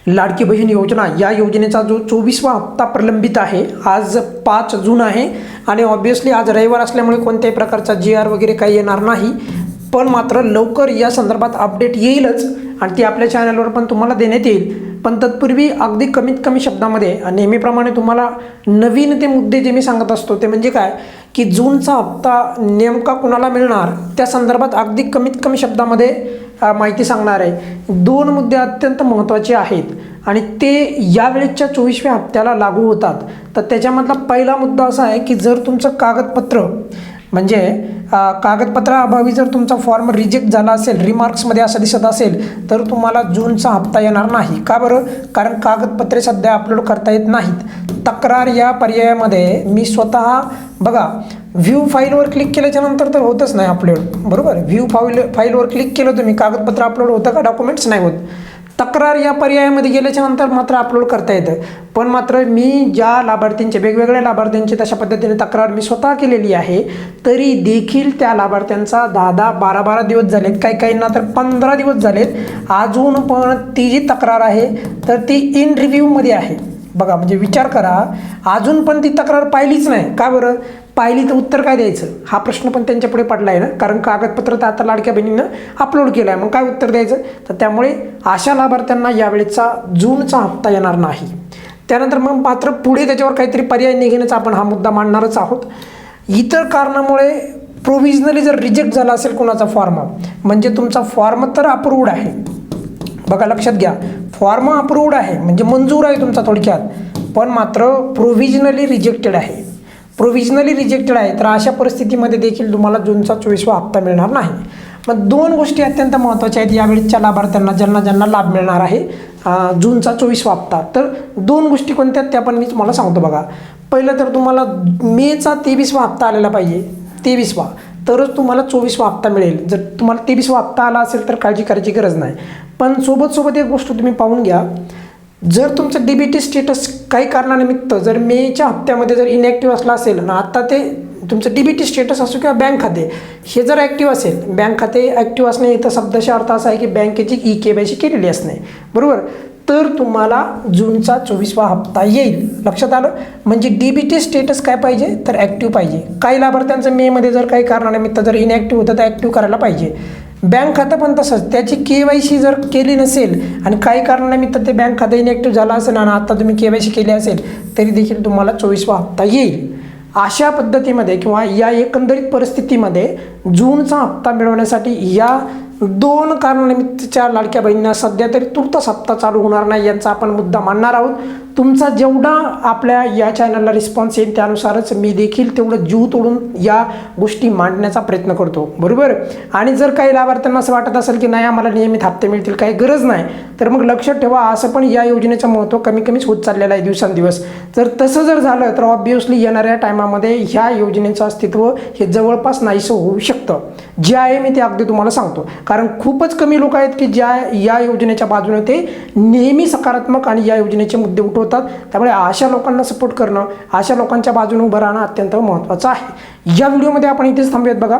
लाडकी बहीण योजना या योजनेचा जो 24वा हप्ता प्रलंबित आहे, आज 5 जून आहे आणि ऑब्व्हियसली आज रविवार असल्यामुळे कोणत्याही प्रकारचा GR वगैरे काही येणार नाही, पण मात्र लवकर या संदर्भात अपडेट येईलच आणि ती आपल्या चॅनलवर पण तुम्हाला देण्यात येईल। पण तत्पूर्वी अगदी कमीत कमी शब्दामध्ये नेहमीप्रमाणे तुम्हाला नवीन ते मुद्दे जे मी सांगत असतो ते म्हणजे काय की जूनचा हप्ता नेमका कुणाला मिळणार त्या संदर्भात अगदी कमीत कमी शब्दामध्ये माहिती सांगणार आहे। 2 मुद्दे अत्यंत महत्त्वाचे आहेत आणि ते यावेळेच्या 24व्या हप्त्याला लागू होतात। तर त्याच्यामधला पहिला मुद्दा असा आहे की जर तुमचं कागदपत्र म्हणजे कागदपत्राअभावी जर तुमचा फॉर्म रिजेक्ट झाला असेल, रिमार्क्समध्ये असं दिसत असेल, तर तुम्हाला जूनचा हप्ता येणार नाही। का बरं? कारण कागदपत्रे सध्या अपलोड करता येत नाहीत। तक्रार या पर्यायामध्ये मी स्वतः बघा व्ह्यू फाईलवर क्लिक केल्याच्या नंतर तर होतच नाही अपलोड, बरोबर? व्ह्यू फाईलवर क्लिक केलं तुम्ही, कागदपत्र अपलोड होतं का? डॉक्युमेंट्स नाही होत। तक्रार या पर्यायामध्ये गेल्याच्या नंतर मात्र अपलोड करता येतं, पण मात्र मी ज्या लाभार्थ्यांचे वेगवेगळ्या लाभार्थ्यांची तशा पद्धतीने तक्रार मी स्वतः केलेली आहे, तरी देखील त्या लाभार्थ्यांचा 10-10, 12-12 दिवस झालेत, काहींना तर 15 दिवस झालेत, अजून पण ती जी तक्रार आहे तर ती इन रिव्ह्यूमध्ये आहे। बघा म्हणजे विचार करा, अजून पण ती तक्रार पाहिलीच नाही। का बरं? पाहिली तर उत्तर काय द्यायचं हा प्रश्न पण त्यांच्या पुढे पडला आहे ना, कारण कागदपत्र तर आता लाडक्या बहिणीनं अपलोड केलं आहे, मग काय उत्तर द्यायचं? तर त्यामुळे अशा लाभार्थ्यांना यावेळेचा जूनचा हप्ता येणार नाही। त्यानंतर मग मात्र पुढे त्याच्यावर काहीतरी पर्याय निघण्याचा आपण हा मुद्दा मांडणारच आहोत। इतर कारणामुळे प्रोव्हिजनली जर रिजेक्ट झाला असेल कोणाचा फॉर्म, म्हणजे तुमचा फॉर्म तर अप्रूव्ड आहे, बघा लक्षात घ्या, फॉर्म अप्रूव्ड आहे म्हणजे मंजूर आहे तुमचा थोडक्यात, पण मात्र प्रोव्हिजनली रिजेक्टेड आहे, प्रोव्हिजनली रिजेक्टेड आहे, तर अशा परिस्थितीमध्ये देखील तुम्हाला जूनचा 24वा हप्ता मिळणार नाही। मग 2 गोष्टी अत्यंत महत्त्वाच्या आहेत यावेळेच्या लाभार्थ्यांना, ज्यांना लाभ मिळणार आहे जूनचा 24वा हप्ता। तर 2 गोष्टी कोणत्या त्या पण मी तुम्हाला सांगतो बघा। पहिलं तर तुम्हाला मेचा 23वा हप्ता आलेला पाहिजे, 23वा, तरच तुम्हाला 24वा हप्ता मिळेल। जर तुम्हाला 23वा हप्ता आला असेल तर काळजी करायची गरज नाही। पण सोबत एक गोष्ट तुम्ही पाहून घ्या, जर तुमचं DBT स्टेटस काही कारणानिमित्त जर मेच्या हप्त्यामध्ये जर इनॅक्टिव्ह असला असेल ना, आता ते तुमचं DBT स्टेटस असो किंवा बँक खाते हे जर ॲक्टिव्ह असेल, बँक खाते ॲक्टिव्ह असणे इथं शब्दशः अर्थ असा आहे की बँकेची eKYC केलेली असणे, बरोबर? तर तुम्हाला जूनचा 24वा हप्ता येईल। लक्षात आलं? म्हणजे DBT स्टेटस काय पाहिजे तर ॲक्टिव्ह पाहिजे। काही लाभार्थ्यांचं मेमध्ये जर काही कारणानिमित्त जर इनॅक्टिव्ह होतं तर ॲक्टिव्ह करायला पाहिजे। बँक खातं पण तसंच, त्याची KYC जर केली नसेल आणि काही कारणानिमित्त ते बँक खातं इनॅक्टिव्ह झालं असेल आणि आता तुम्ही KYC केली असेल तरी देखील तुम्हाला 24वा हप्ता येईल। अशा पद्धतीमध्ये किंवा या एकंदरीत परिस्थितीमध्ये जूनचा हप्ता मिळवण्यासाठी या 2 कारणानिमित्तच्या लाडक्या बहिणींना सध्या तरी तुर्तास हप्ता चालू होणार नाही यांचा आपण मुद्दा मांडणार आहोत। तुमचा जेवढा आपल्या या चॅनलला रिस्पॉन्स येईल त्यानुसारच मी देखील तेवढं जीव तोडून या गोष्टी मांडण्याचा प्रयत्न करतो, बरोबर? आणि जर काही लाभार्थ्यांना असं वाटत असेल की नाही आम्हाला नियमित हप्ते मिळतील, काही गरज नाही, तर मग लक्षात ठेवा असं पण या योजनेचं महत्त्व कमीच होत चाललेलं आहे दिवसांदिवस। जर तसं जर झालं तर ऑब्व्हियसली येणाऱ्या टायमामध्ये ह्या योजनेचं अस्तित्व हे जवळपास नाहीसं होऊ शकतं। जे आहे मी ते अगदी तुम्हाला सांगतो, कारण खूपच कमी लोक आहेत की ज्या या योजनेच्या बाजूने ते नेहमी सकारात्मक आणि या योजनेचे मुद्दे उठवतात। त्यामुळे अशा लोकांना सपोर्ट करणं, अशा लोकांच्या बाजूने उभं राहणं अत्यंत महत्त्वाचं आहे। या व्हिडिओमध्ये आपण इथेच थांबूयात। बघा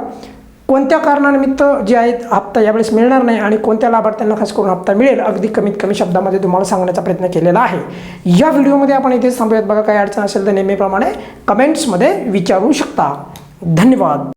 कोणत्या कारणानिमित्त जे आहेत हप्ता यावेळेस मिळणार नाही आणि कोणत्या लाभार्थ्यांना खास करून हप्ता मिळेल अगदी कमीत कमी शब्दामध्ये तुम्हाला सांगण्याचा प्रयत्न केलेला आहे। या व्हिडिओमध्ये आपण इथेच थांबूयात। बघा काही अडचण असेल तर नेहमीप्रमाणे कमेंट्समध्ये विचारू शकता। धन्यवाद।